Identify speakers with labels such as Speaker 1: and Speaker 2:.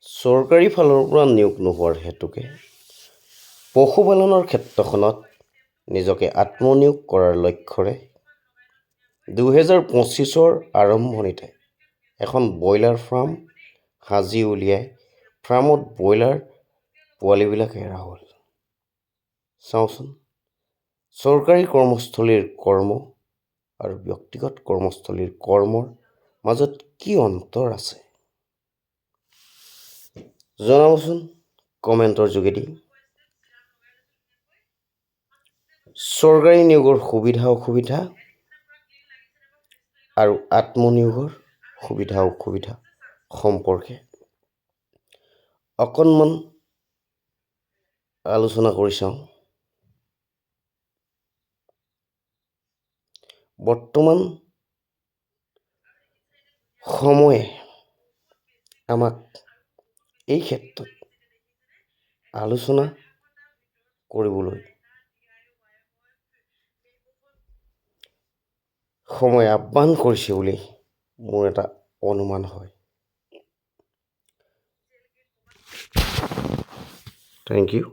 Speaker 1: চৰকাৰী ফালৰ পৰা নিয়োগ নোহোৱাৰ হেতুকে পশুপালনৰ ক্ষেত্ৰখনত নিজকে আত্মনিয়োগ কৰাৰ লক্ষ্যৰে 2025 আৰম্ভণিতে এখন ব্ৰইলাৰ ফাৰ্ম সাজি উলিয়াই ফাৰ্মত ব্ৰইলাৰ পোৱালিবিলাক এৰা হ'ল। চাওঁচোন, চৰকাৰী কৰ্মস্থলীৰ কৰ্ম আৰু ব্যক্তিগত কৰ্মস্থলীৰ কৰ্মৰ মাজত কি অন্তৰ আছে? জনাবচোন কমেণ্টৰ যোগেদি। চৰকাৰী নিয়োগৰ সুবিধা অসুবিধা আৰু আত্মনিয়োগৰ সুবিধা অসুবিধা সম্পৰ্কে অকণমান আলোচনা কৰি চাওঁ। বৰ্তমান সময়ে আমাক এই ক্ষেত্ৰত আলোচনা কৰিবলৈ সময় আহ্বান কৰিছে বুলি মোৰ এটা অনুমান হয়। Thank U.